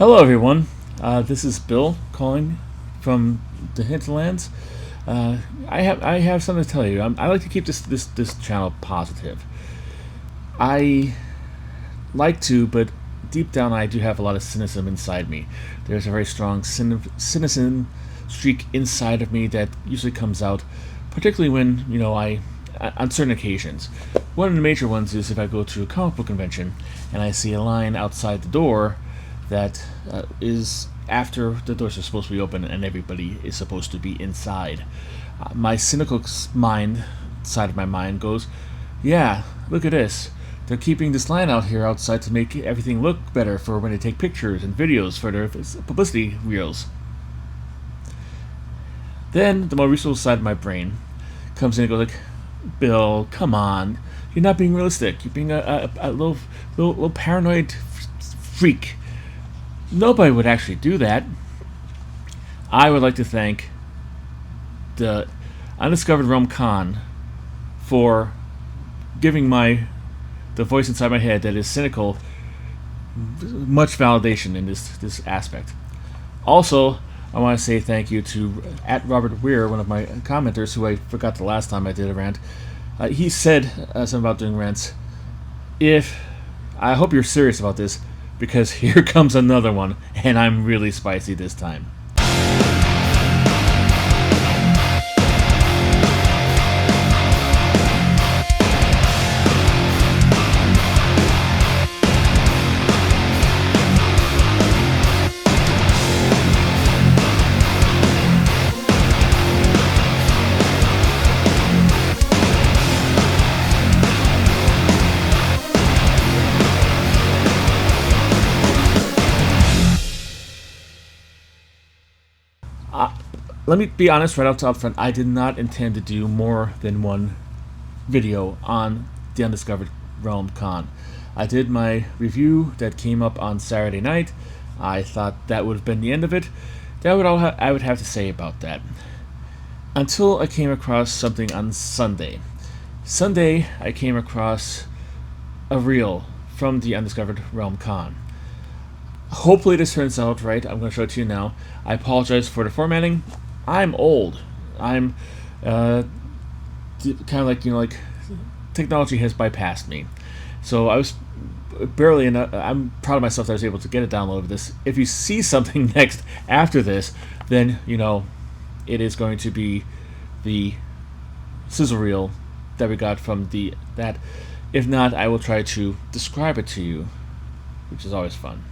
Hello, everyone. This is Bill calling from the Hinterlands. I have something to tell you. I like to keep this channel positive. I like to, but deep down, I do have a lot of cynicism inside me. There's a very strong cynicism streak inside of me that usually comes out, particularly when I on certain occasions. One of the major ones is if I go to a comic book convention and I see a line outside the door that is after the doors are supposed to be open and everybody is supposed to be inside. My cynical side of my mind goes, yeah, look at this. They're keeping this line out here outside to make everything look better for when they take pictures and videos for their publicity reels. Then the more reasonable side of my brain comes in and goes like, Bill, come on. You're not being realistic. You're being a little paranoid freak. Nobody would actually do that. I would like to thank the Undiscovered Realm Con for giving the voice inside my head that is cynical much validation in this aspect. Also, I want to say thank you to @Robert Weir, one of my commenters, who I forgot the last time I did a rant. He said something about doing rants. I hope you're serious about this, because here comes another one, and I'm really spicy this time. Let me be honest right up top front. I did not intend to do more than one video on the Undiscovered Realm Con. I did my review that came up on Saturday night. I thought that would have been the end of it. That would all I would have to say about that. Until I came across something on Sunday. Sunday, I came across a reel from the Undiscovered Realm Con. Hopefully this turns out right. I'm going to show it to you now. I apologize for the formatting. I'm old. I'm kind of like technology has bypassed me. So I was barely I'm proud of myself that I was able to get a download of this. If you see something next after this, then it is going to be the sizzle reel that we got from that. If not, I will try to describe it to you, which is always fun.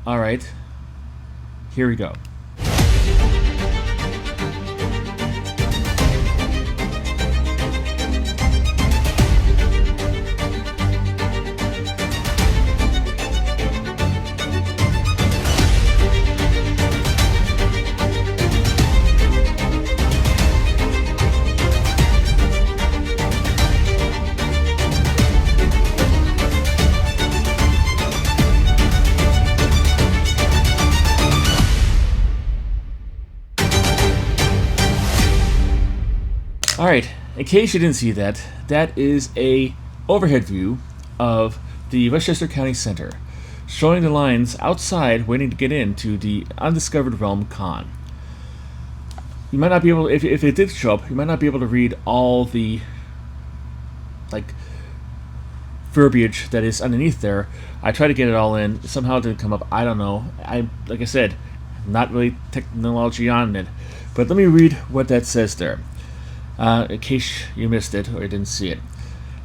All right, here we go. Alright, in case you didn't see that, that is a overhead view of the Westchester County Center, showing the lines outside waiting to get into the Undiscovered Realm Con. You might not be able, if it did show up, you might not be able to read all the verbiage that is underneath there. I tried to get it all in. Somehow it didn't come up. I don't know. Like I said, not really technology on it. But let me read what that says there. In case you missed it or you didn't see it.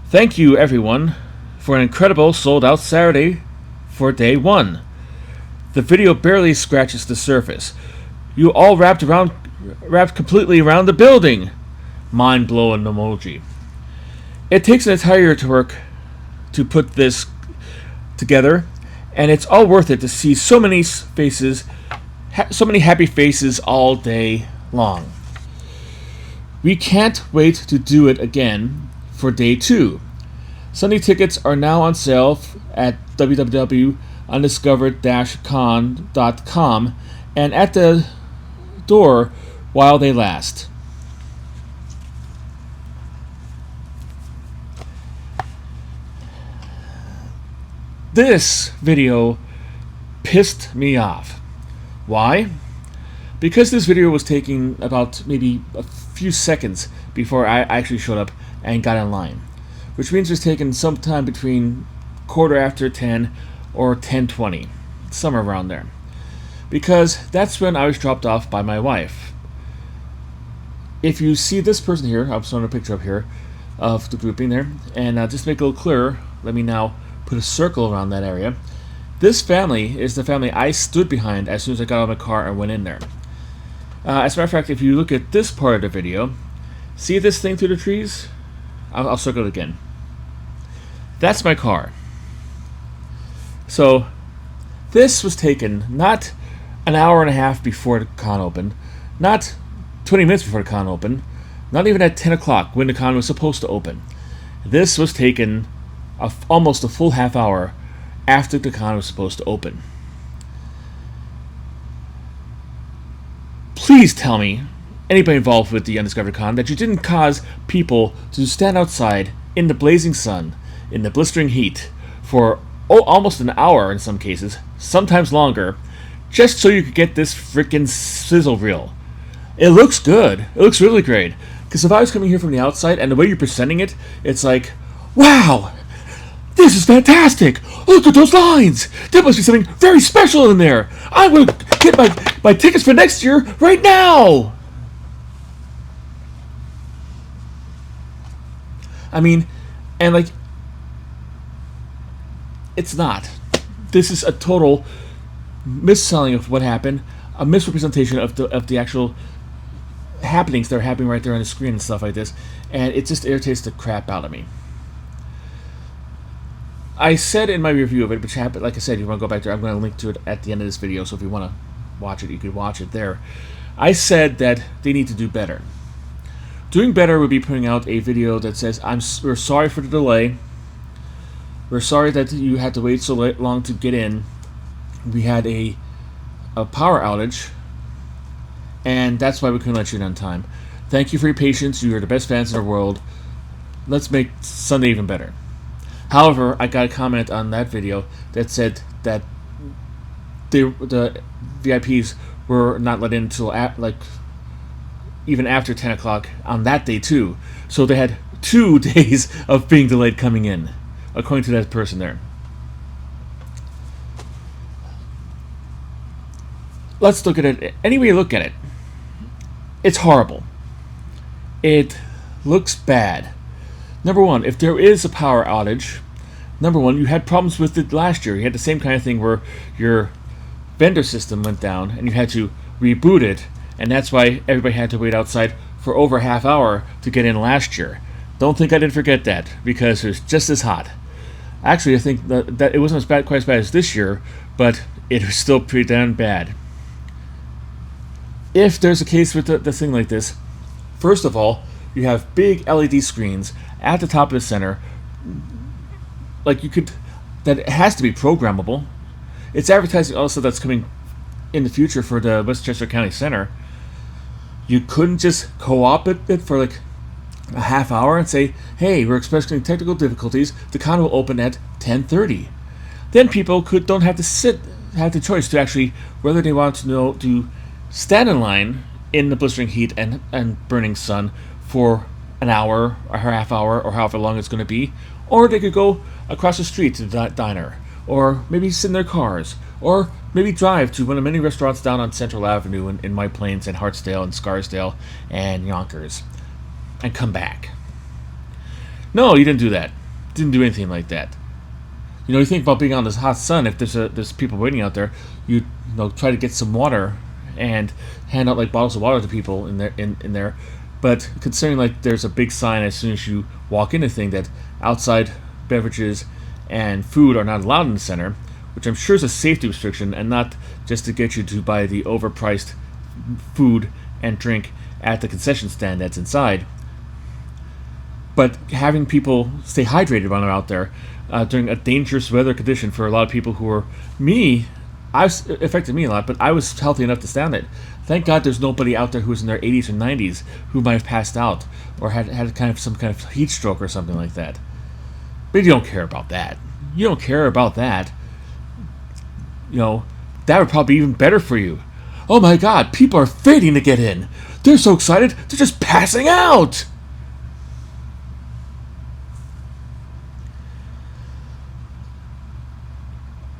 Thank you, everyone, for an incredible sold-out Saturday for Day 1. The video barely scratches the surface. You all wrapped completely around the building. Mind-blowing emoji. It takes an entire year to work to put this together, and it's all worth it to see so many faces, so many happy faces all day long. We can't wait to do it again for Day 2. Sunday tickets are now on sale at www.undiscovered-con.com and at the door while they last. This video pissed me off. Why? Because this video was taking about maybe a few seconds before I actually showed up and got in line, which means it's taken some time between 10:15 or 10:20, somewhere around there, because that's when I was dropped off by my wife. If you see this person here, I'm showing a picture up here of the grouping there, and just to make it a little clearer, let me now put a circle around that area. This family is the family I stood behind as soon as I got out of my car and went in there. As a matter of fact, if you look at this part of the video, see this thing through the trees? I'll circle it again. That's my car. So this was taken not an hour and a half before the con opened, not 20 minutes before the con opened, not even at 10 o'clock when the con was supposed to open. This was taken almost a full half hour after the con was supposed to open. Please tell me, anybody involved with the Undiscovered Con, that you didn't cause people to stand outside in the blazing sun, in the blistering heat, for almost an hour in some cases, sometimes longer, just so you could get this frickin' sizzle reel. It looks good. It looks really great. Because if I was coming here from the outside and the way you're presenting it, it's like, wow, this is fantastic. Look at those lines. There must be something very special in there. I will get my tickets for next year right now. I mean, and like, it's not. This is a total misselling of what happened, a misrepresentation of the actual happenings that are happening right there on the screen and stuff like this, and it just irritates the crap out of me. I said in my review of it, which happened, like I said, if you want to go back there, I'm going to link to it at the end of this video, so if you want to watch it, you could watch it there. I said that they need to do better. Doing better would be putting out a video that says, we're sorry for the delay. We're sorry that you had to wait so long to get in. We had a power outage, and that's why we couldn't let you in on time. Thank you for your patience. You are the best fans in the world. Let's make Sunday even better. However, I got a comment on that video that said that the VIPs were not let in until even after 10 o'clock on that day too. So they had 2 days of being delayed coming in, according to that person there. Let's look at it. Any way you look at it, it's horrible. It looks bad. Number one, if there is a power outage, you had problems with it last year. You had the same kind of thing where your vendor system went down and you had to reboot it, and that's why everybody had to wait outside for over a half hour to get in last year. Don't think I didn't forget that, because it was just as hot. Actually, I think that it wasn't quite as bad as this year, but it was still pretty damn bad. If there's a case with the thing like this, first of all, you have big LED screens at the top of the center, that it has to be programmable. It's advertising also that's coming in the future for the Westchester County Center. You couldn't just co-op it for like a half hour and say, hey, we're experiencing technical difficulties, the con will open at 10:30. Then people don't have the choice to actually whether they want to stand in line in the blistering heat and burning sun for an hour or half hour or however long it's going to be, or they could go across the street to the diner, or maybe sit in their cars, or maybe drive to one of many restaurants down on Central Avenue in White Plains and Hartsdale and Scarsdale and Yonkers, and come back. No, you didn't do that. Didn't do anything like that. You think about being on this hot sun. If there's people waiting out there, you try to get some water and hand out like bottles of water to people in there. But considering there's a big sign as soon as you walk in the thing that outside beverages and food are not allowed in the center, which I'm sure is a safety restriction and not just to get you to buy the overpriced food and drink at the concession stand that's inside. But having people stay hydrated when they're out there during a dangerous weather condition for a lot of people who are affected me a lot, but I was healthy enough to stand it. Thank God there's nobody out there who was in their 80s or 90s who might have passed out or had some kind of heat stroke or something like that. But you don't care about that. You don't care about that. That would probably be even better for you. Oh my god, people are fading to get in. They're so excited, they're just passing out.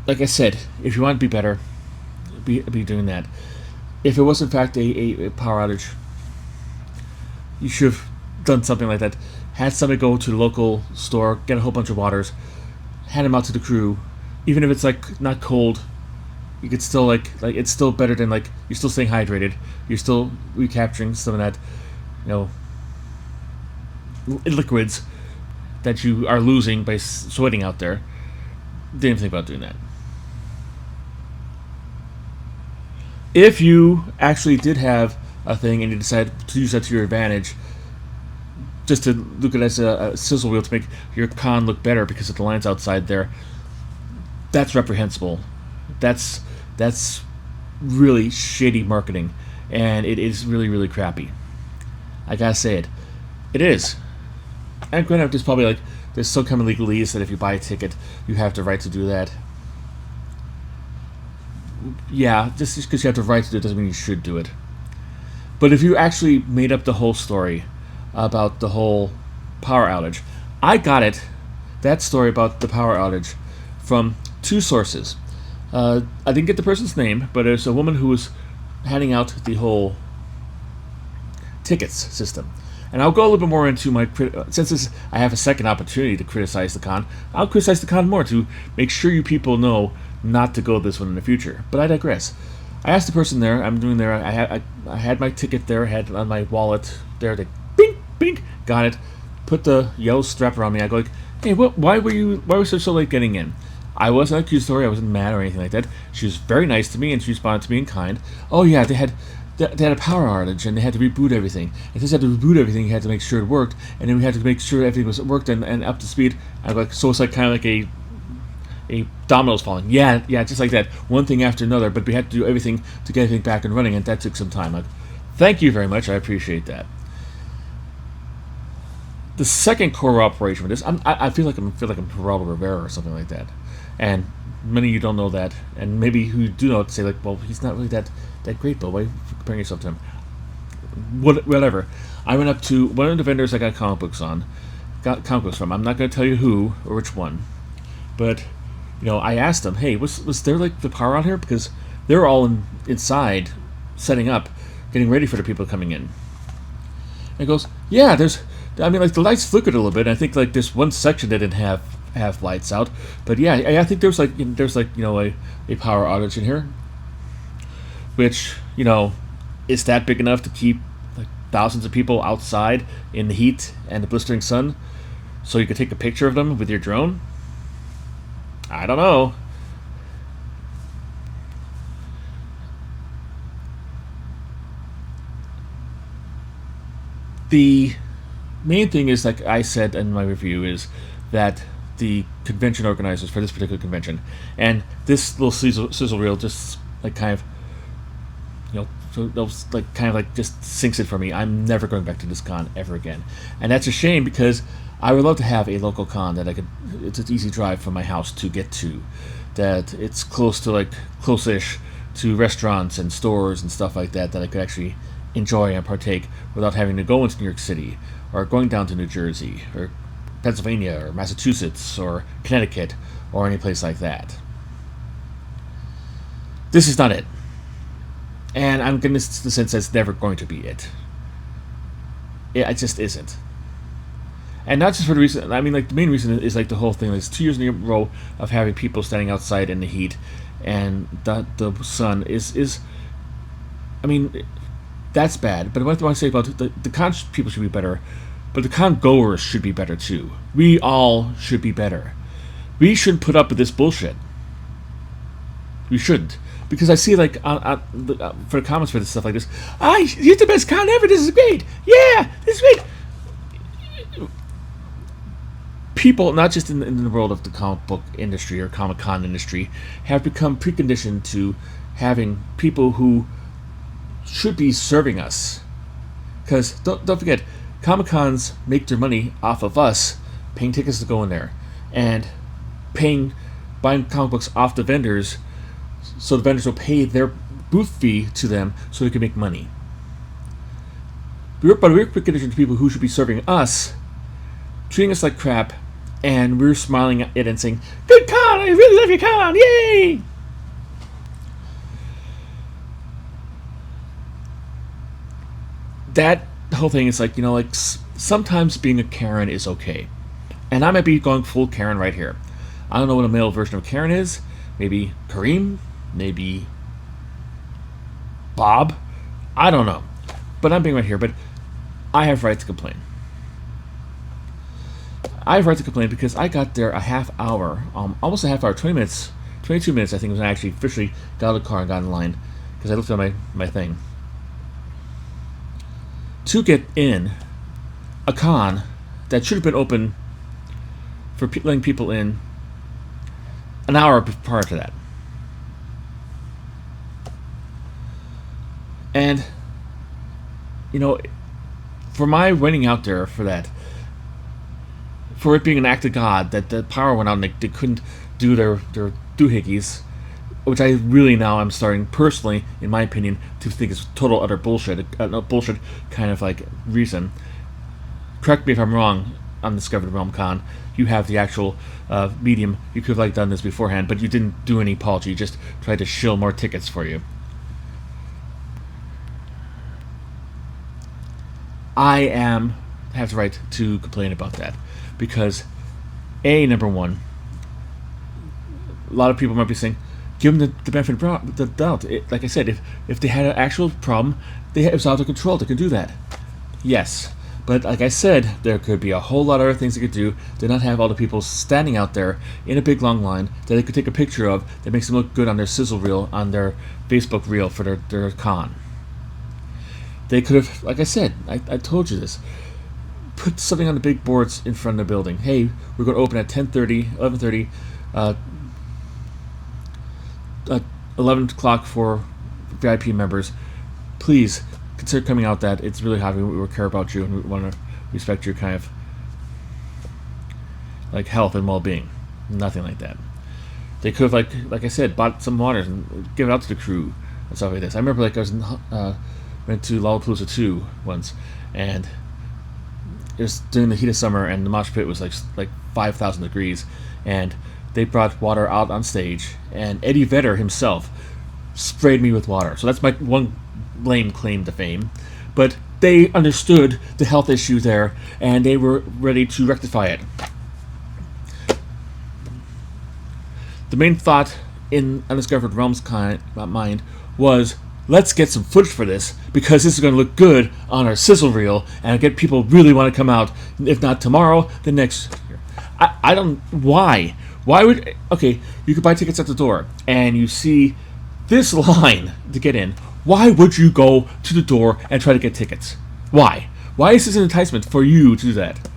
Like I said, if you want to be better, be doing that. If it was in fact a power outage, you should have done something like that. Had somebody go to the local store, get a whole bunch of waters, hand them out to the crew. Even if it's like not cold, you could still like it's still better than like you're still staying hydrated. You're still recapturing some of that, liquids that you are losing by sweating out there. Didn't even think about doing that. If you actually did have a thing and you decided to use that to your advantage, just to look at it as a sizzle wheel to make your con look better because of the lines outside there, that's reprehensible. That's really shady marketing, and it is really, really crappy. I gotta say it. It is. And granted, there's probably there's some kind of legalese that if you buy a ticket, you have the right to do that. Yeah, just because you have the right to do it doesn't mean you should do it. But if you actually made up the whole story about the whole power outage, I got that story about the power outage, from two sources. I didn't get the person's name, but there's a woman who was handing out the whole tickets system. And I'll go a little bit more into my since I have a second opportunity to criticize the con. I'll criticize the con more to make sure you people know not to go this one in the future. But I digress. I asked the person there. I'm doing there. I had my ticket there. Had it on my wallet there. They bing bing got it. Put the yellow strap around me. I go hey, why was you so late getting in? I wasn't accusatory. I wasn't mad or anything like that. She was very nice to me, and she responded to me in kind. Oh yeah, they had a power outage, and they had to reboot everything. And since they had to reboot everything, you had to make sure it worked, and then we had to make sure everything was worked and up to speed. So it's like kind of like a dominoes falling. Yeah, just like that, one thing after another. But we had to do everything to get everything back and running, and that took some time. Thank you very much. I appreciate that. The second core operation for this, I feel like I'm Geraldo Rivera or something like that, and many of you don't know that, and maybe who do know it say well, he's not really that great, but why are you comparing yourself to him? Whatever. I went up to one of the vendors I got comic books from. I'm not going to tell you who or which one, but I asked them, hey, was there the power out here? Because they're all inside, setting up, getting ready for the people coming in. And he goes, yeah, the lights flickered a little bit. I think this one section that didn't have lights out, but yeah, I think there's a power outage in here, which is that big enough to keep thousands of people outside in the heat and the blistering sun, so you could take a picture of them with your drone. I don't know. The main thing is, like I said in my review, is that the convention organizers for this particular convention, and this little sizzle reel just kind of just sinks it for me. I'm never going back to this con ever again, and that's a shame because I would love to have a local con that it's an easy drive from my house to get to, that it's close-ish to restaurants and stores and stuff like that I could actually enjoy and partake without having to go into New York City or going down to New Jersey or Pennsylvania or Massachusetts or Connecticut or any place like that. This is not it. And I'm getting the sense that's never going to be it. It just isn't. And not just for the reason, the main reason is the whole thing. There's 2 years in a row of having people standing outside in the heat, and the sun is that's bad. But what I want to say about the con people should be better, but the con goers should be better too. We all should be better. We shouldn't put up with this bullshit. We shouldn't. Because I see for the comments for this stuff like this, he's the best con ever, this is great, yeah, this is great. People, not just in the world of the comic book industry or Comic-Con industry, have become preconditioned to having people who should be serving us. Because don't forget, Comic-Cons make their money off of us paying tickets to go in there and buying comic books off the vendors, so the vendors will pay their booth fee to them so they can make money. But we're quick condition to people who should be serving us, treating us like crap, and we're smiling at it and saying, "Good con! I really love your con! Yay!" That whole thing is like, like sometimes being a Karen is okay. And I might be going full Karen right here. I don't know what a male version of Karen is. Maybe Kareem? Maybe Bob? I don't know. But I'm being right here. But I have right to complain. I have right to complain because I got there a half hour, almost a half hour, 20 minutes, 22 minutes I think was when I actually officially got out of the car and got in line. Because I looked at my thing. To get in a con that should have been open for letting people in an hour prior to that. And, for my waiting out there for that, for it being an act of God, that the power went out and they couldn't do their doohickeys, which I really now I'm starting personally, in my opinion, to think is total utter bullshit, bullshit kind of like reason. Correct me if I'm wrong, Undiscovered Realm Con. You have the actual medium. You could have done this beforehand, but you didn't do any apology. You just tried to shill more tickets for you. I have the right to complain about that because, number one, a lot of people might be saying, give them the benefit of the doubt. Like I said, if they had an actual problem, it was out of control. They could do that. Yes. But like I said, there could be a whole lot of other things they could do to not have all the people standing out there in a big long line that they could take a picture of that makes them look good on their sizzle reel, on their Facebook reel for their con. They could have, like I said, I told you this, put something on the big boards in front of the building. Hey, we're going to open at 10:30, 11:30, 11 o'clock for VIP members. Please consider coming out. That it's really hot. We care about you and we want to respect your kind of like health and well-being. Nothing like that. They could have like I said, bought some waters and give it out to the crew and stuff like this. I remember I was went to Lollapalooza 2 once, and it was during the heat of summer, and the mosh pit was like 5,000 degrees, and they brought water out on stage, and Eddie Vedder himself sprayed me with water. So that's my one lame claim to fame. But they understood the health issue there, and they were ready to rectify it. The main thought in Undiscovered Realms' mind was, let's get some footage for this, because this is going to look good on our sizzle reel, and get people really want to come out, if not tomorrow, the next year. I don't... Why? Why would... Okay, you could buy tickets at the door, and you see this line to get in. Why would you go to the door and try to get tickets? Why? Why is this an enticement for you to do that?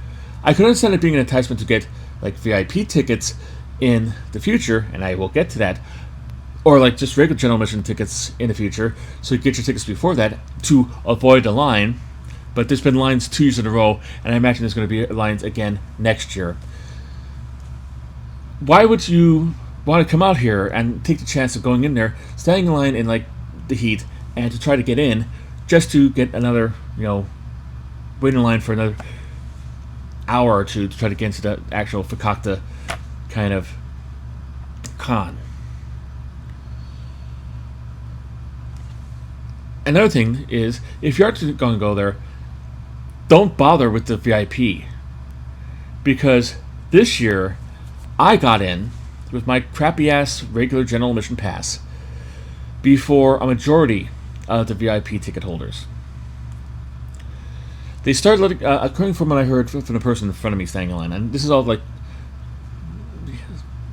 I could understand it being an enticement to get VIP tickets in the future, and I will get to that, or just regular general admission tickets in the future, so you get your tickets before that to avoid the line. But there's been lines 2 years in a row, and I imagine there's going to be lines again next year. Why would you want to come out here and take the chance of going in there, standing in line in the heat, and to try to get in, just to get another, wait in line for another hour or two to try to get into the actual fakakta kind of con? Another thing is, if you are going to go there, don't bother with the VIP. Because this year, I got in with my crappy-ass regular general admission pass before a majority of the VIP ticket holders. They started letting, according from what I heard from the person in front of me standing in line, and this is all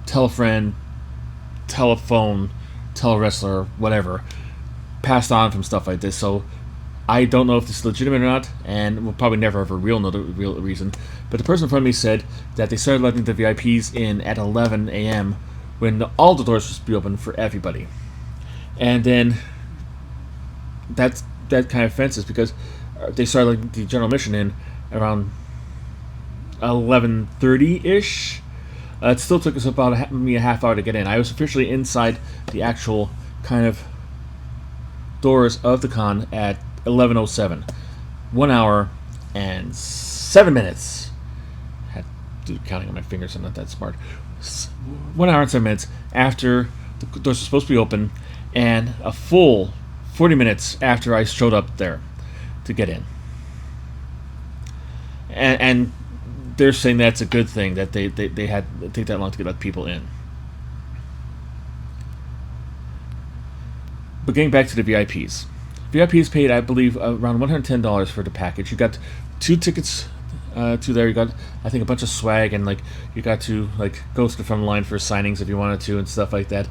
tell a friend, telephone, tell a wrestler, whatever, passed on from stuff like this, so I don't know if this is legitimate or not, and we'll probably never have a real reason, but the person in front of me said that they started letting the VIPs in at 11 a.m. when all the doors should be open for everybody. And then that kind of offenses, because they started letting the general admission in around 11:30-ish. It still took us about a half hour to get in. I was officially inside the actual kind of doors of the con at 11:07. 1 hour and 7 minutes. I had to do counting on my fingers. I'm not that smart. 1 hour and 7 minutes after the doors were supposed to be open, and a full 40 minutes after I showed up there to get in. And they're saying that's a good thing that they had to take that long to get people in. But getting back to the VIPs. VIPs paid, I believe, around $110 for the package. You got 2 tickets to there. You got, I think, a bunch of swag, and like you got to like go to the front line for signings if you wanted to and stuff like that.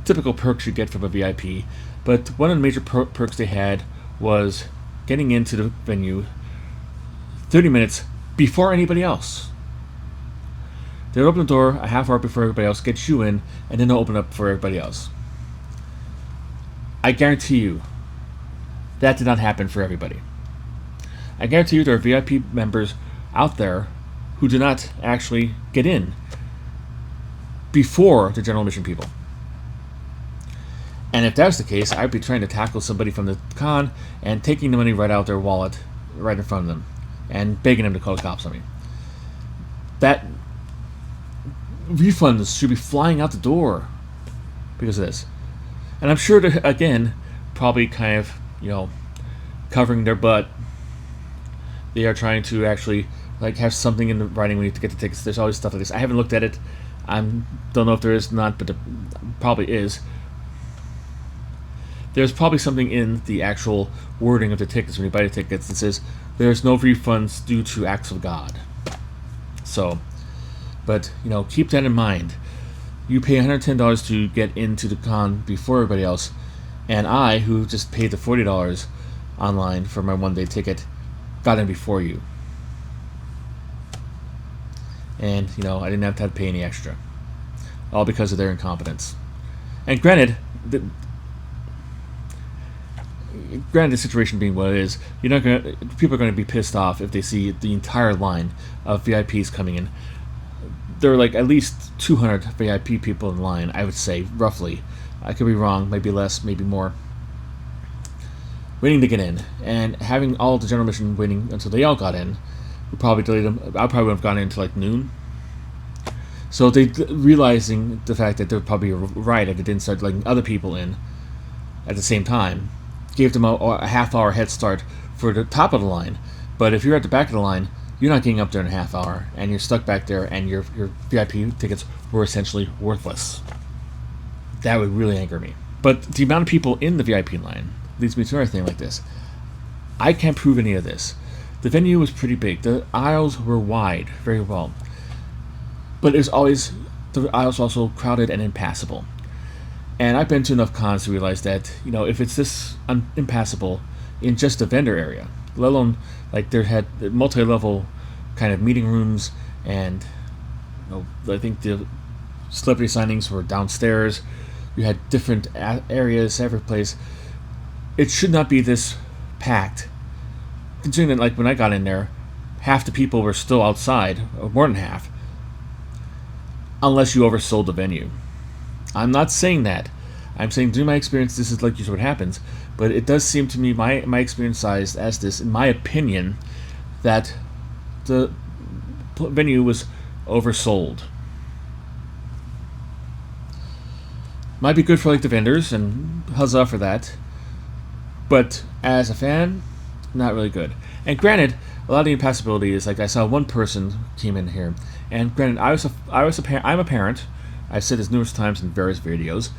Typical perks you get from a VIP. But one of the major perks they had was getting into the venue 30 minutes before anybody else. They'll open the door a half hour before everybody else, get you in, and then they'll open up for everybody else. I guarantee you that did not happen for everybody. I guarantee you there are VIP members out there who do not actually get in before the general admission people. And if that was the case, I'd be trying to tackle somebody from the con and taking the money right out of their wallet right in front of them and begging them to call the cops on me. That refunds should be flying out the door because of this. And I'm sure they're, again, probably kind of, covering their butt. They are trying to actually like have something in the writing when you get the tickets. There's always stuff like this. I haven't looked at it. I don't know if there is not, but there probably is. There's probably something in the actual wording of the tickets when you buy the tickets that says there's no refunds due to acts of God. So, but keep that in mind. You pay $110 to get into the con before everybody else, and I, who just paid the $40 online for my one-day ticket, got in before you. And, I didn't have to pay any extra. All because of their incompetence. And granted, the situation being what it is, people are going to be pissed off if they see the entire line of VIPs coming in. There are like at least 200 VIP people in line, I would say, roughly. I could be wrong, maybe less, maybe more. Waiting to get in, and having all of the general admission waiting until they all got in, would probably delay them. I probably would have gone in until like noon. So they, realizing the fact that there would probably be a riot if they didn't start letting other people in at the same time, gave them a half-hour head start for the top of the line. But if you're at the back of the line, you're not getting up there in a half hour, and you're stuck back there, and your VIP tickets were essentially worthless. That would really anger me. But the amount of people in the VIP line leads me to another thing like this. I can't prove any of this. The venue was pretty big. The aisles were wide, very well. But the aisles were also crowded and impassable. And I've been to enough cons to realize that, if it's this impassable in just the vendor area, let alone, like, there had multi-level kind of meeting rooms, and, I think the celebrity signings were downstairs. You had different areas, every place. It should not be this packed. Considering that, like, when I got in there, half the people were still outside, or more than half, unless you oversold the venue. I'm not saying that. I'm saying, through my experience, this is like usually what happens. But it does seem to me, my experience size as this, in my opinion, that the venue was oversold. Might be good for like the vendors, and huzzah for that. But as a fan, not really good. And granted, a lot of the impassibility is like I saw one person came in here, and granted, I'm a parent. I've said this numerous times in various videos.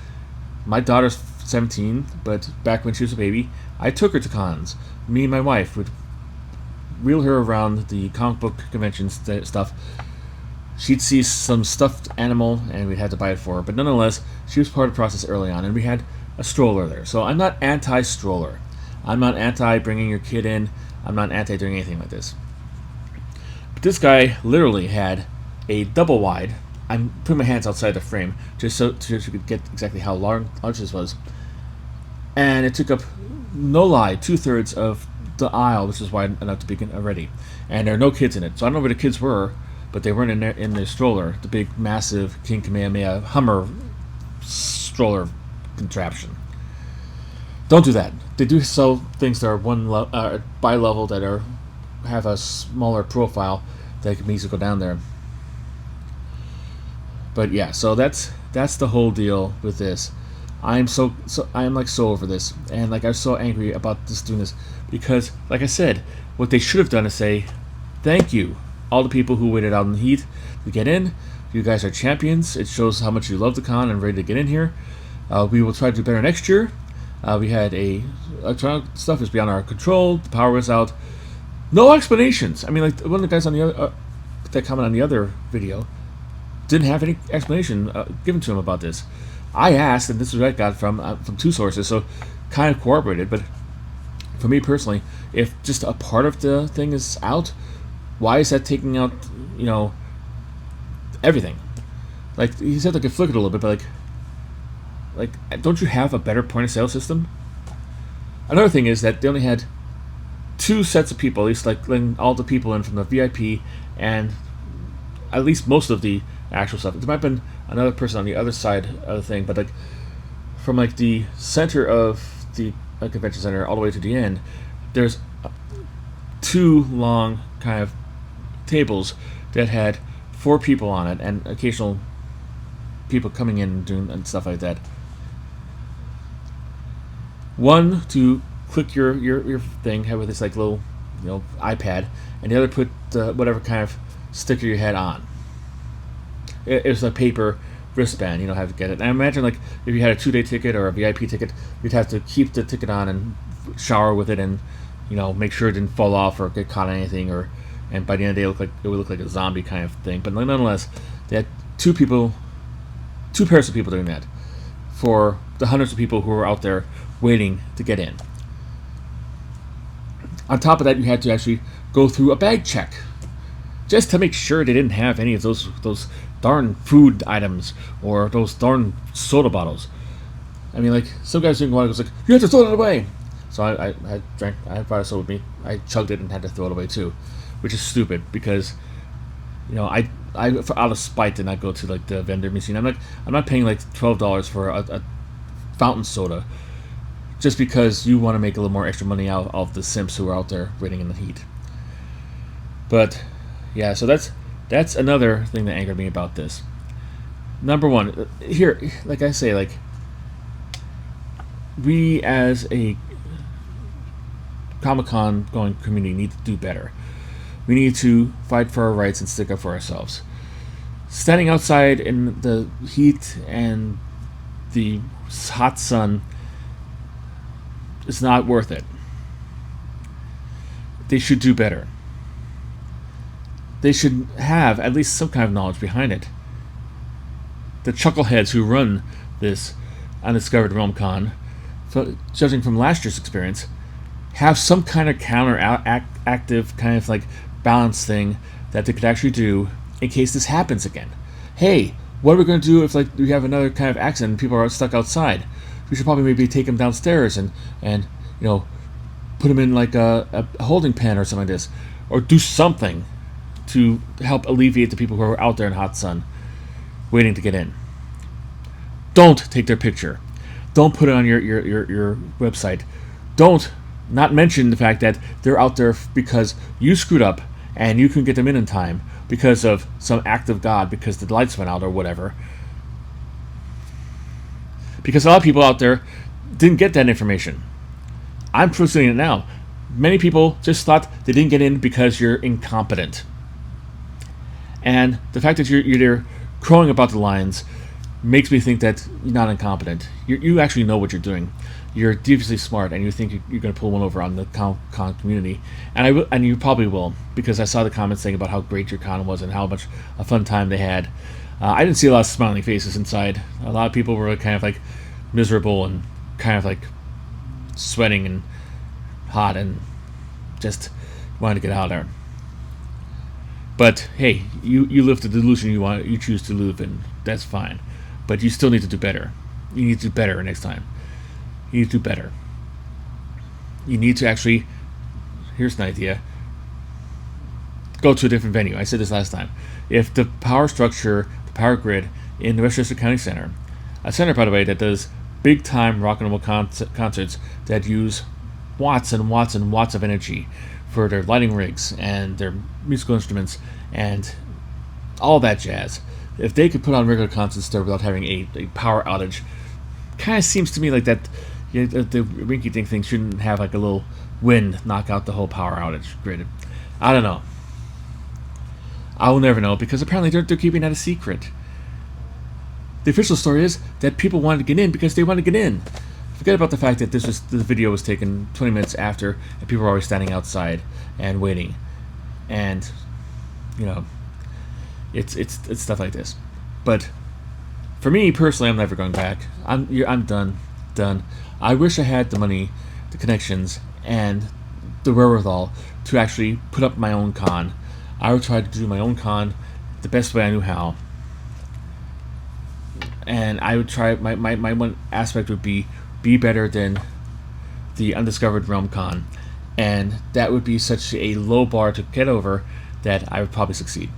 My daughter's 17, but back when she was a baby, I took her to cons. Me and my wife would wheel her around the comic book convention stuff. She'd see some stuffed animal, and we'd have to buy it for her. But nonetheless, she was part of the process early on, and we had a stroller there. So I'm not anti-stroller. I'm not anti-bringing your kid in. I'm not anti-doing anything like this. But this guy literally had a double wide. I'm putting my hands outside the frame just so you could get exactly how large this was. And it took up, no lie, 2/3 of the aisle, which is wide enough to begin already. And there are no kids in it. So I don't know where the kids were, but they weren't in their stroller, the big, massive King Kamehameha Hummer stroller contraption. Don't do that. They do sell things that are bi-level that have a smaller profile that can easily go down there. But yeah, so that's the whole deal with this. I am so over this, and like I'm so angry about this doing this because, like I said, what they should have done is say, thank you, all the people who waited out in the heat to get in. You guys are champions. It shows how much you love the con and ready to get in here. We will try to do better next year. We had electronic stuff is beyond our control. The power was out. No explanations. I mean, like one of the guys on the other that comment on the other video didn't have any explanation given to him about this. I asked, and this is what I got from 2 sources, so kind of corroborated. But for me personally, if just a part of the thing is out, why is that taking out, everything? Like he said, they could flick it a little bit, but like, don't you have a better point of sale system? Another thing is that they only had 2 sets of people, at least like letting all the people in from the VIP and at least most of the actual stuff. There might have been another person on the other side of the thing, but like from like the center of the convention center all the way to the end, there's 2 long kind of tables that had 4 people on it and occasional people coming in and doing and stuff like that. One to click your thing, have with this like little iPad, and the other put whatever kind of sticker you had on. It's a paper wristband, have to get it. And I imagine like if you had a 2-day ticket or a VIP ticket, you'd have to keep the ticket on and shower with it and make sure it didn't fall off or get caught on anything, and by the end of the day it would look like a zombie kind of thing. But nonetheless, they had 2 pairs of people doing that for the hundreds of people who were out there waiting to get in. On top of that, you had to actually go through a bag check just to make sure they didn't have any of those darn food items or those darn soda bottles. I mean, like, some guys drinking water was like, you have to throw it away. So I brought a soda with me. I chugged it and had to throw it away too, which is stupid because, I out of spite did not go to like the vendor machine. I'm not paying like $12 for a fountain soda just because you want to make a little more extra money out of the simps who are out there waiting in the heat. But yeah, so that's another thing that angered me about this. Number one, here, like I say, like we as a Comic-Con going community need to do better. We need to fight for our rights and stick up for ourselves. Standing outside in the heat and the hot sun is not worth it. They should do better. They should have at least some kind of knowledge behind it. The chuckleheads who run this Undiscovered Realm Con, judging from last year's experience, have some kind of counteractive kind of like balance thing that they could actually do in case this happens again. Hey, what are we going to do if like we have another kind of accident and people are stuck outside? We should probably maybe take them downstairs and put them in like a holding pen or something like this, or do something to help alleviate the people who are out there in hot sun waiting to get in. Don't take their picture. Don't put it on your website. Don't not mention the fact that they're out there because you screwed up and you couldn't get them in time because of some act of God, because the lights went out or whatever. Because a lot of people out there didn't get that information. I'm pursuing it now. Many people just thought they didn't get in because you're incompetent. And the fact that you're there crowing about the lines makes me think that you're not incompetent. You actually know what you're doing. You're deeply smart, and you think you're going to pull one over on the con community. And you probably will, because I saw the comments saying about how great your con was and how much a fun time they had. I didn't see a lot of smiling faces inside. A lot of people were kind of like miserable and kind of like sweating and hot and just wanted to get out of there. But hey, you live the delusion you choose to live in. That's fine. But you still need to do better. You need to do better next time. You need to do better. You need to actually, here's an idea, go to a different venue. I said this last time. If the power structure, the power grid in the Westchester County Center, a center, by the way, that does big time rock and roll concerts that use watts and watts and watts of energy for their lighting rigs and their musical instruments and all that jazz. If they could put on regular concerts there without having a power outage, kind of seems to me like that the rinky-dink thing shouldn't have like a little wind knock out the whole power outage grid. I don't know. I will never know because apparently they're keeping that a secret. The official story is that people wanted to get in because they wanted to get in. Forget about the fact that this video was taken 20 minutes after and people were already standing outside and waiting. And you know, it's stuff like this. But for me personally, I'm never going back. I'm done. I wish I had the money, the connections, and the wherewithal to actually put up my own con. I would try to do my own con the best way I knew how. And I would try, my one aspect would be better than the Undiscovered Realm Con. And that would be such a low bar to get over that I would probably succeed.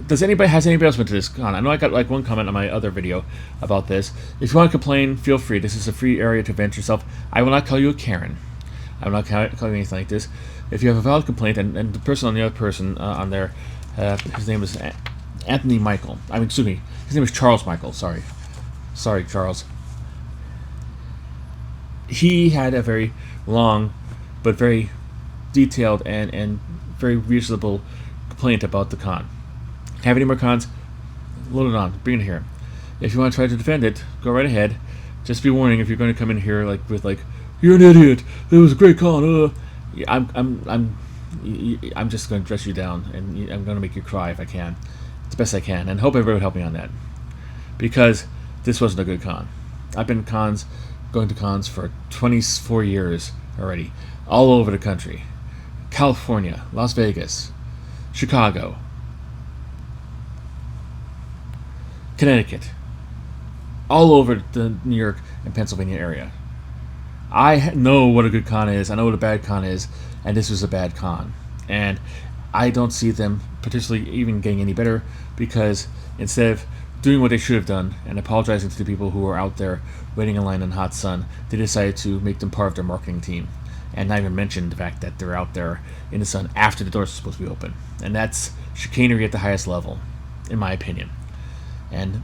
Has anybody else been to this con? I know I got like one comment on my other video about this. If you want to complain, feel free. This is a free area to vent yourself. I will not call you a Karen. I will not call you anything like this. If you have a valid complaint, and the person on the other person on there, his name is Anthony Michael. I mean, excuse me, his name is Charles Michael. Sorry, Charles. He had a very long, but very detailed and very reasonable complaint about the con. Have any more cons? Load it on. Bring it here. If you want to try to defend it, go right ahead. Just be warning if you're going to come in here with you're an idiot. It was a great con. I'm just going to dress you down, and I'm going to make you cry if I can. It's the best I can, and hope everybody would help me on that. Because this wasn't a good con. I've been going to cons for 24 years already, all over the country. California, Las Vegas, Chicago, Connecticut, all over the New York and Pennsylvania area. I know what a good con is, I know what a bad con is, and this was a bad con. And I don't see them particularly even getting any better, because instead of doing what they should have done and apologizing to the people who are out there waiting in line in the hot sun, they decided to make them part of their marketing team, and not even mention the fact that they're out there in the sun after the doors are supposed to be open. And that's chicanery at the highest level, in my opinion. And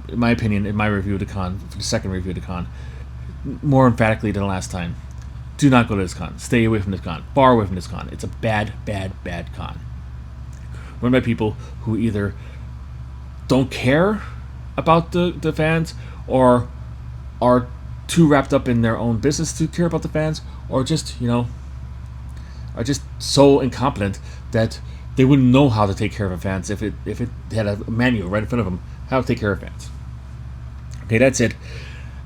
in my opinion, in my review of the con, for the second review of the con, more emphatically than the last time, do not go to this con. Stay away from this con. Far away from this con. It's a bad con. Run by people who either don't care about the fans, or are too wrapped up in their own business to care about the fans, or just, are just so incompetent that they wouldn't know how to take care of the fans if it had a manual right in front of them how to take care of fans. Okay, that's it.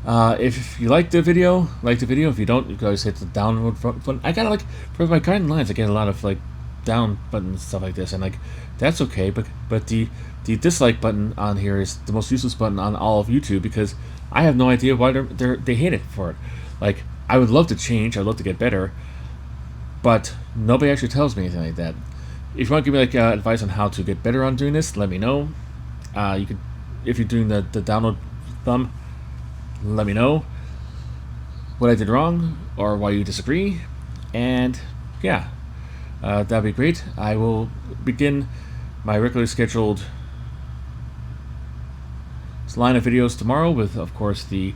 If you like the video, If you don't, you can always hit the download button. I got for my guidelines, I get a lot of down buttons and stuff like this, and that's okay. But the dislike button on here is the most useless button on all of YouTube, because I have no idea why they hate it for it. I would love to change, I'd love to get better, but nobody actually tells me anything like that. If you want to give me advice on how to get better on doing this, let me know. You could, if you're doing the download thumb, let me know what I did wrong or why you disagree, and yeah, that'd be great. I will begin my regularly scheduled line of videos tomorrow with, of course, the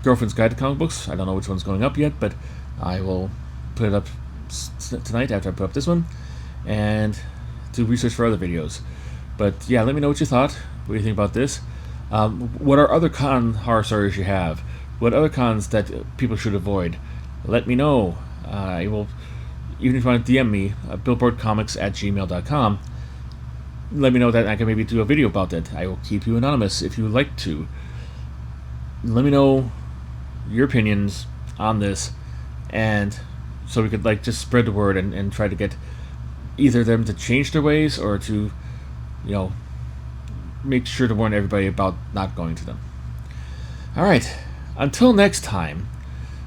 Girlfriend's Guide to Comic Books. I don't know which one's going up yet, but I will put it up tonight after I put up this one, and do research for other videos. But yeah, let me know what you thought. What do you think about this? What are other con horror stories you have? What other cons that people should avoid? Let me know. I will, even if you want to DM me, billboardcomics@gmail.com. Let me know that I can maybe do a video about that. I will keep you anonymous if you would like to. Let me know your opinions on this, and so we could just spread the word and try to get either them to change their ways, or to, make sure to warn everybody about not going to them. Alright, until next time,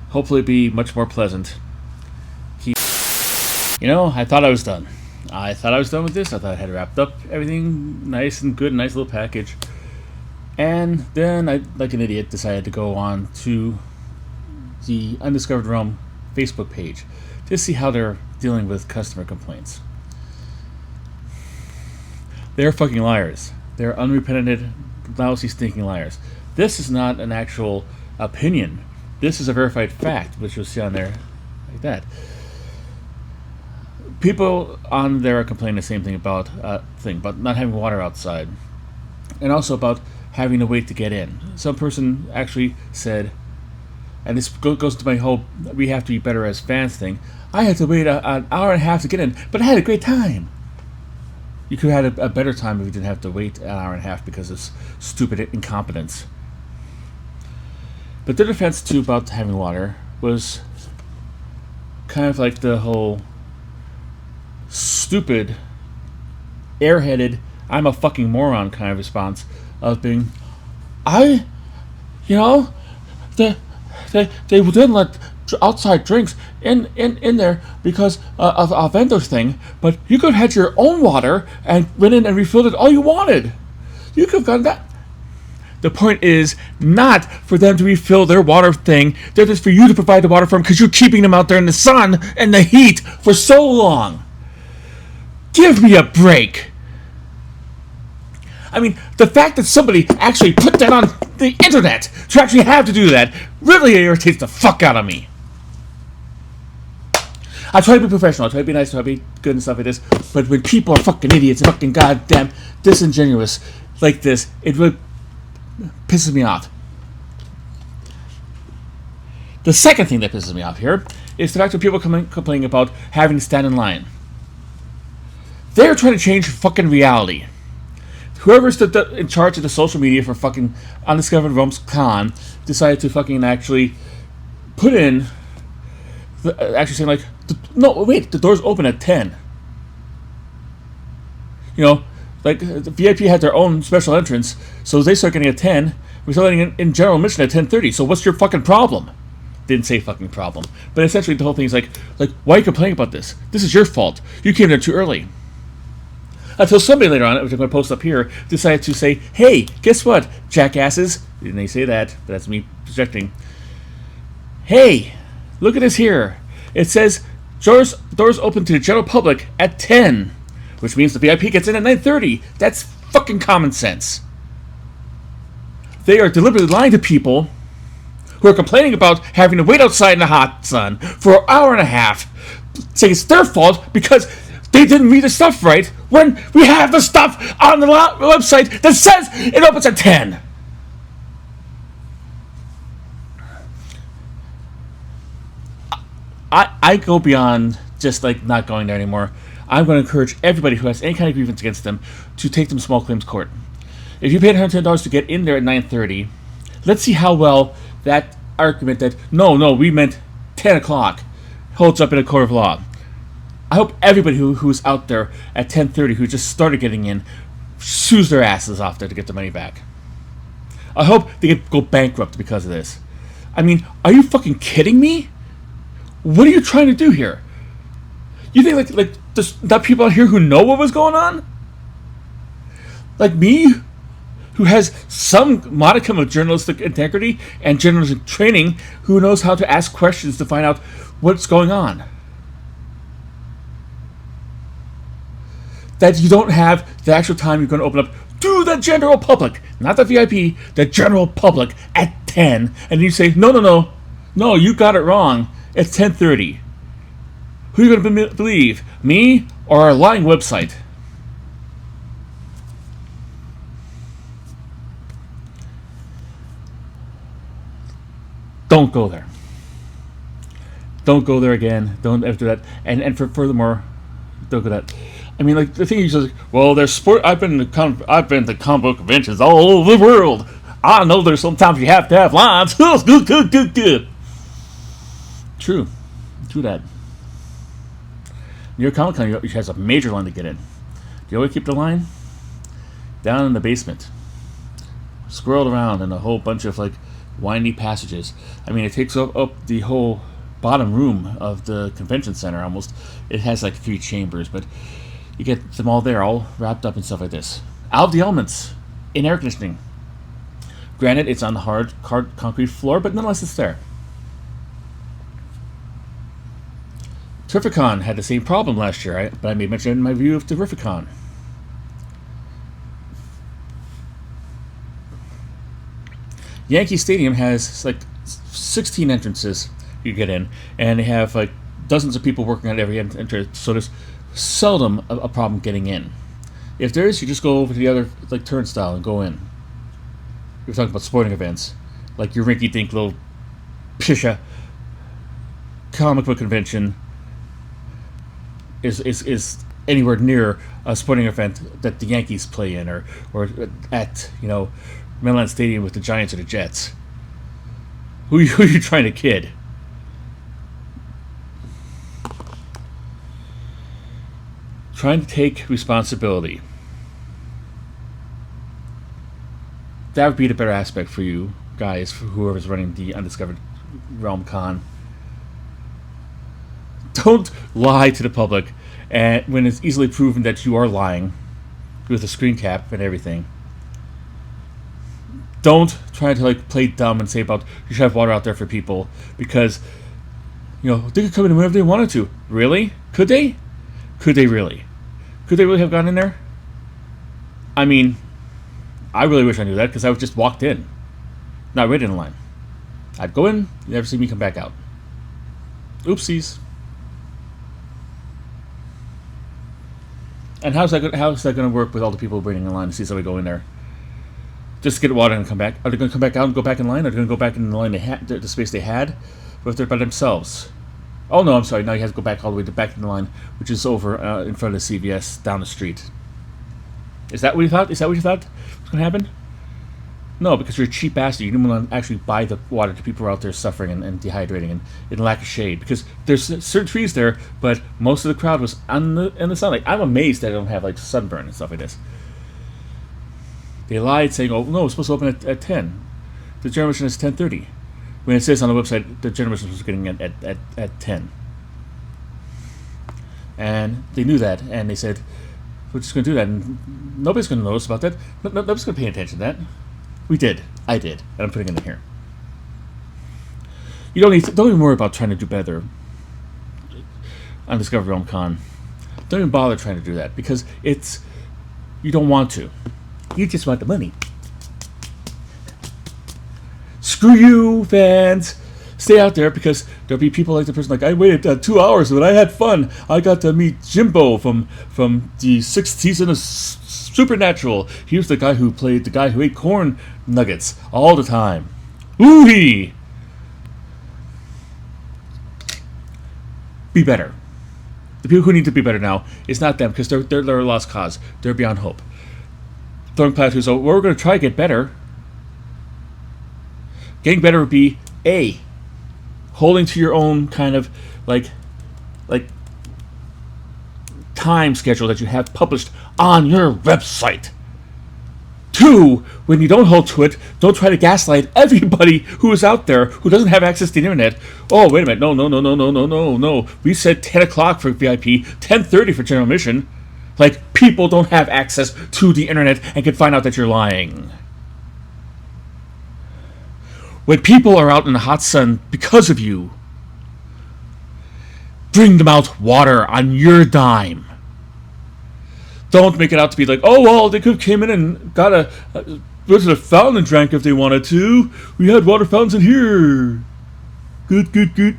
hopefully it'll be much more pleasant. I thought I was done. I thought I was done with this. I thought I had wrapped up everything nice and good, nice little package. And then I, like an idiot, decided to go on to the Undiscovered Realm Facebook page to see how they're dealing with customer complaints. They're fucking liars. They're unrepentant, lousy, stinking liars. This is not an actual opinion. This is a verified fact, which you'll see on there like that. People on there are complaining the same thing about not having water outside, and also about having to wait to get in. Some person actually said, and this goes to my whole "we have to be better as fans" thing. I had to wait an hour and a half to get in, but I had a great time. You could have had a better time if you didn't have to wait an hour and a half because of stupid incompetence. But their defense too about having water was kind of like the whole stupid, airheaded, I'm a fucking moron kind of response of being, they didn't let outside drinks in there because of a vendor's thing, but you could have had your own water and went in and refilled it all you wanted. You could have done that. The point is not for them to refill their water thing. They're just for you to provide the water for them because you're keeping them out there in the sun and the heat for so long. Give me a break. I mean, the fact that somebody actually put that on the internet to actually have to do that really irritates the fuck out of me. I try to be professional, I try to be nice, I try to be good and stuff like this, but when people are fucking idiots and fucking goddamn disingenuous like this, it really pisses me off. The second thing that pisses me off here is the fact that people complaining about having to stand in line. They're trying to change fucking reality. Whoever's in charge of the social media for fucking Undiscovered Realms Con decided to fucking actually put in, actually saying like, no, wait, the doors open at 10. Like the VIP had their own special entrance, so they start getting at 10. We're starting in general admission at 10:30. So what's your fucking problem? Didn't say fucking problem, but essentially the whole thing is like why are you complaining about this? This is your fault. You came there too early. Until somebody later on, which I'm going to post up here, decided to say, hey, guess what, jackasses? Didn't they say that? But that's me projecting. Hey, look at this here. It says doors open to the general public at 10, which means the VIP gets in at 9:30. That's fucking common sense. They are deliberately lying to people who are complaining about having to wait outside in the hot sun for an hour and a half, saying it's their fault because they didn't read the stuff right when we have the stuff on the website that says it opens at 10. I go beyond just not going there anymore. I'm going to encourage everybody who has any kind of grievance against them to take them to small claims court. If you paid $110 to get in there at 9:30, let's see how well that argument that no, we meant 10 o'clock holds up in a court of law. I hope everybody who's out there at 10:30 who just started getting in sues their asses off there to get their money back. I hope they go bankrupt because of this. I mean, are you fucking kidding me? What are you trying to do here? You think there's not people out here who know what was going on? Like me, who has some modicum of journalistic integrity and journalistic training, who knows how to ask questions to find out what's going on. That you don't have the actual time you're going to open up to the general public, not the VIP, the general public at 10, and you say, no, you got it wrong. It's 10:30. Who are you going to believe, me or our lying website? Don't go there. Don't go there again. Don't ever do that. And furthermore, don't go that. I mean, the thing is, well, there's sport. I've been to comic book conventions all over the world. I know there's sometimes you have to have lines. Good. True that. New York Comic Con has a major line to get in. Do you always keep the line? Down in the basement. Swirled around in a whole bunch of windy passages. I mean, it takes up the whole bottom room of the convention center almost. It has 3 chambers, but You get them all there, all wrapped up and stuff like this. Out of the elements in air conditioning. Granted, it's on the hard concrete floor, but nonetheless, it's there. Terrificon had the same problem last year, but I made mention in my review of Terrificon. Yankee Stadium has like 16 entrances you get in, and they have like dozens of people working at every entrance, so there's seldom a problem getting in. If there is, you just go over to the other like turnstile and go in. We're talking about sporting events, like your rinky-dink little pisha comic book convention is anywhere near a sporting event that the Yankees play in, or at Meadowlands Stadium with the Giants or the Jets. Who are you trying to kid? Trying to take responsibility. That would be the better aspect for you guys, for whoever's running the Undiscovered Realm Con. Don't lie to the public, and when it's easily proven that you are lying, with a screen cap and everything. Don't try to like play dumb and say about you should have water out there for people, because they could come in whenever they wanted to. Really? Could they? Could they really? Could they really have gone in there? I mean, I really wish I knew that, because I would just walked in, not waited in line. I'd go in, you never see me come back out. Oopsies. And how's that going to work with all the people waiting in line to see somebody go in there? Just get water and come back? Are they going to come back out and go back in line? Or are they going to go back in the line the space they had? Or if they're by themselves? Oh no, I'm sorry. Now you have to go back all the way back in the line, which is over in front of the CVS down the street. Is that what you thought? Is that what you thought was going to happen? No, because you're a cheap bastard. You didn't want to actually buy the water to people who are out there suffering and dehydrating and in lack of shade. Because there's certain trees there, but most of the crowd was in the sun. Like, I'm amazed that they don't have like sunburn and stuff like this. They lied saying, "Oh no, it's supposed to open at 10. The general admission is 10:30." When it says on the website the general admission was getting at 10. And they knew that, and they said, "We're just going to do that, and nobody's going to notice about that. Nobody's going to pay attention to that." We did. I did. And I'm putting it in here. You don't even worry about trying to do better on Discovery Realm Con. Don't even bother trying to do that, because you don't want to. You just want the money. Screw you, fans. Stay out there, because there'll be people like the person like, I waited 2 hours, but I had fun. I got to meet Jimbo from the 6th season of Supernatural. He was the guy who played the guy who ate corn nuggets all the time. Ooh-hee! Be better. The people who need to be better now, it's not them, because they're a lost cause. They're beyond hope. Throwing plateaus, so we're going to try to get better. Getting better would be A, holding to your own kind of like time schedule that you have published on your website. 2, when you don't hold to it, don't try to gaslight everybody who is out there who doesn't have access to the internet. Oh, wait a minute, no. We said 10 o'clock for VIP, 10:30 for general admission. Like, people don't have access to the internet and can find out that you're lying. When people are out in the hot sun because of you, bring them out water on your dime. Don't make it out to be like, oh, well, they could have came in and got a fountain and drank if they wanted to. We had water fountains in here. Good.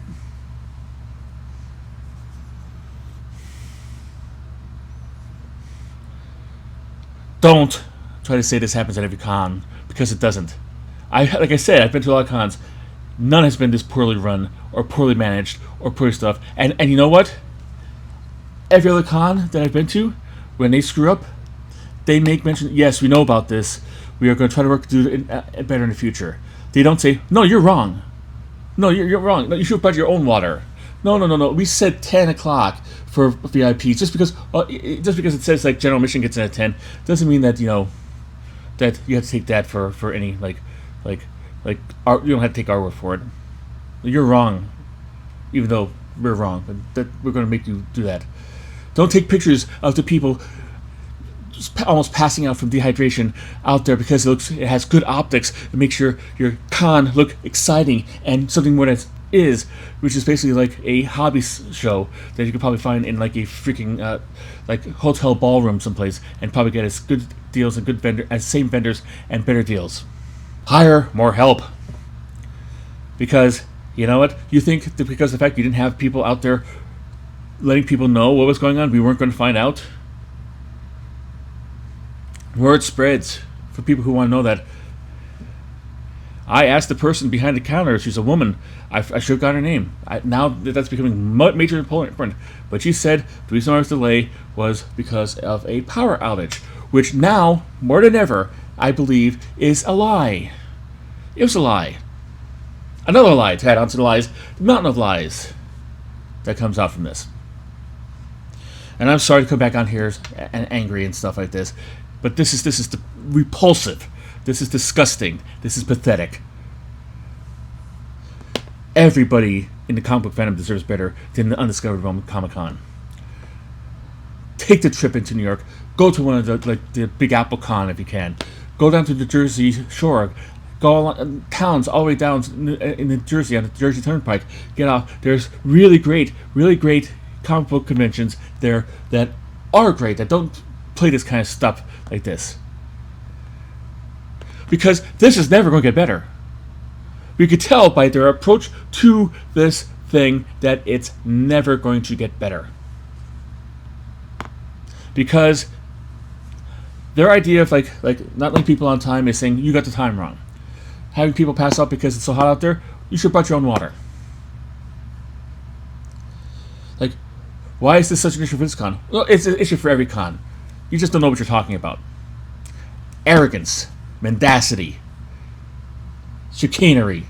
Don't try to say this happens at every con, because it doesn't. Like I said, I've been to a lot of cons. None has been this poorly run, or poorly managed, or poor stuff. And you know what? Every other con that I've been to, when they screw up, they make mention, yes, we know about this. We are going to try to work to do it better in the future. They don't say, no, you're wrong. No, you're wrong. No, you should budget your own water. No. We said 10 o'clock for VIPs. Just because it says like general admission gets in at 10 doesn't mean that that you have to take that for any you don't have to take our word for it. You're wrong, even though we're wrong. But that we're going to make you do that. Don't take pictures of the people almost passing out from dehydration out there because it has good optics. It makes your con look exciting and something more than it is, which is basically like a hobby show that you could probably find in like a freaking like hotel ballroom someplace, and probably get as good deals and good vendor as same vendors and better deals. Hire more help, because you know what? You think that because of the fact you didn't have people out there letting people know what was going on, we weren't going to find out? Word spreads for people who want to know that. I asked the person behind the counter, she's a woman, I should have got her name. Now that's becoming major important. But she said the reason why I was delayed was because of a power outage, which now, more than ever, I believe is a lie. It was a lie. Another lie to add on to the lies, the mountain of lies that comes out from this. And I'm sorry to come back on here and angry and stuff like this, but this is repulsive. This is disgusting. This is pathetic. Everybody in the comic book fandom deserves better than the Undiscovered Realm Comic-Con. Take the trip into New York. Go to one of the Big Apple Con if you can. Go down to the Jersey Shore. Go along towns all the way down in New Jersey on the Jersey Turnpike. Get off. There's really great comic book conventions there that are great, that don't play this kind of stuff like this. Because this is never going to get better. We could tell by their approach to this thing that it's never going to get better. Because their idea of like not letting people on time is saying you got the time wrong. Having people pass out because it's so hot out there, you should have brought your own water. Like, why is this such an issue for this con? Well, it's an issue for every con. You just don't know what you're talking about. Arrogance, mendacity, chicanery.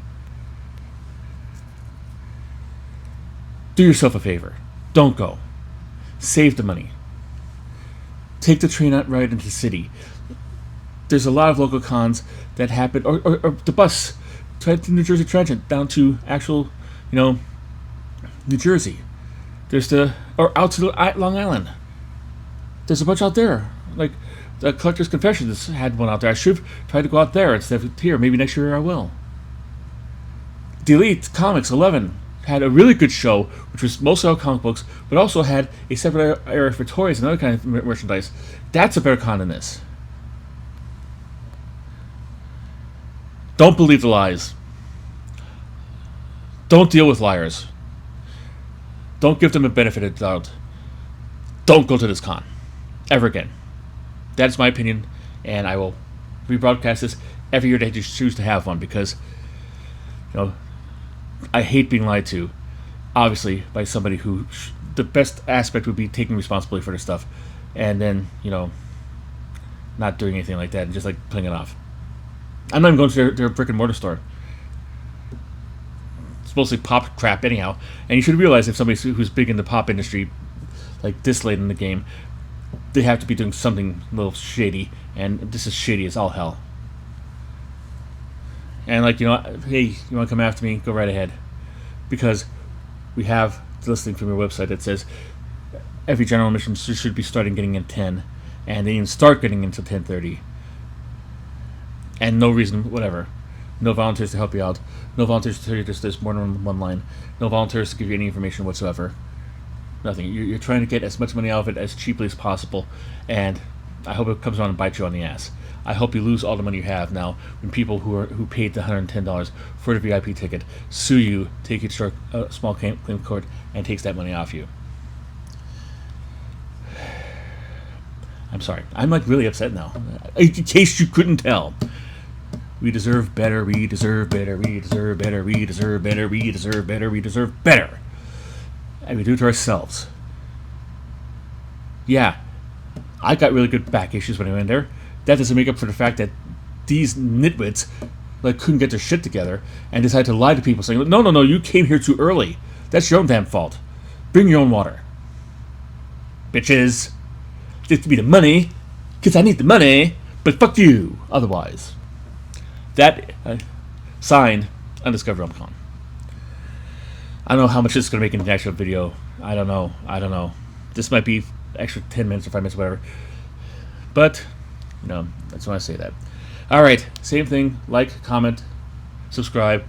Do yourself a favor. Don't go. Save the money. Take the train out right into the city. There's a lot of local cons that happen, or the bus to New Jersey Transit down to actual, New Jersey. There's or out to Long Island. There's a bunch out there. Like the Collector's Confessions had one out there. I should have tried to go out there instead of here. Maybe next year I will. Delete Comics 11 had a really good show, which was mostly all comic books, but also had a separate area for toys and other kind of merchandise. That's a better con than this. Don't believe the lies. Don't deal with liars. Don't give them a benefit of the doubt. Don't go to this con ever again. That's my opinion, and I will rebroadcast this every year they choose to have one, because I hate being lied to, obviously, by somebody who the best aspect would be taking responsibility for their stuff, and then not doing anything like that and just like playing it off. I'm not even going to their brick and mortar store. It's mostly pop crap anyhow, and you should realize if somebody who's big in the pop industry, like this late in the game, they have to be doing something a little shady, and this is shady as all hell. And hey, you want to come after me? Go right ahead, because we have the listing from your website that says every general mission should be starting getting at 10, and they didn't start getting until 10:30. And no reason, whatever. No volunteers to help you out. No volunteers to tell you there's more than one line. No volunteers to give you any information whatsoever. Nothing. You're trying to get as much money out of it as cheaply as possible, and I hope it comes around and bites you on the ass. I hope you lose all the money you have now when people who paid the $110 for the VIP ticket sue you, take you to a small claim court, and takes that money off you. I'm sorry. I'm really upset now. In case you couldn't tell. We deserve better, we deserve better, we deserve better, we deserve better, we deserve better, we deserve better. And we do it to ourselves. Yeah, I got really good back issues when I went there. That doesn't make up for the fact that these nitwits couldn't get their shit together and decided to lie to people saying, no, you came here too early. That's your own damn fault. Bring your own water. Bitches. Just to be the money, because I need the money, but fuck you otherwise. That, signed, Undiscovered Realm Con. I don't know how much this is going to make in the actual video. I don't know. This might be extra 10 minutes or 5 minutes, whatever. But, you know, that's why I say that. All right, same thing. Like, comment, subscribe.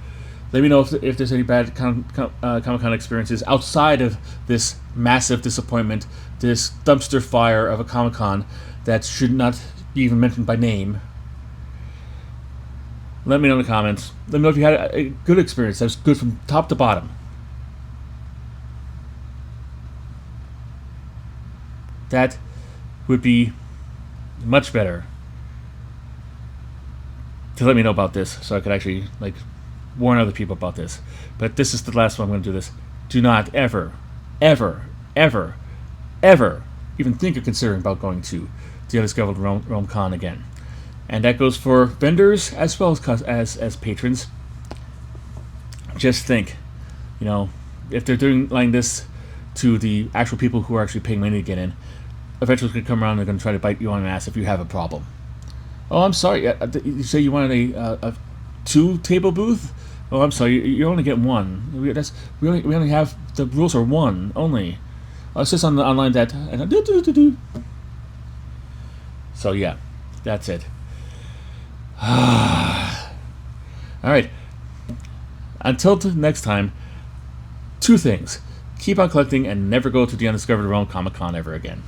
Let me know if there's any bad Comic-Con experiences outside of this massive disappointment, this dumpster fire of a Comic-Con that should not be even mentioned by name. Let me know in the comments. Let me know if you had a good experience that was good from top to bottom. That would be much better to let me know about this, so I could actually warn other people about this. But this is the last one I'm going to do this. Do not ever, ever, ever, ever even think of considering about going to the Undiscovered Realm Con again. And that goes for vendors as well as patrons. Just think, you know, if they're doing like this to the actual people who are actually paying money to get in, eventually it's going to come around and they're going to try to bite you on the ass if you have a problem. Oh, I'm sorry. You say you wanted a 2-table booth? Oh, I'm sorry. You only get one. We only have, the rules are one only. Oh, it says on the online that. So yeah, that's it. All right. Until next time, 2 things: keep on collecting and never go to the Undiscovered Realm Comic-Con ever again.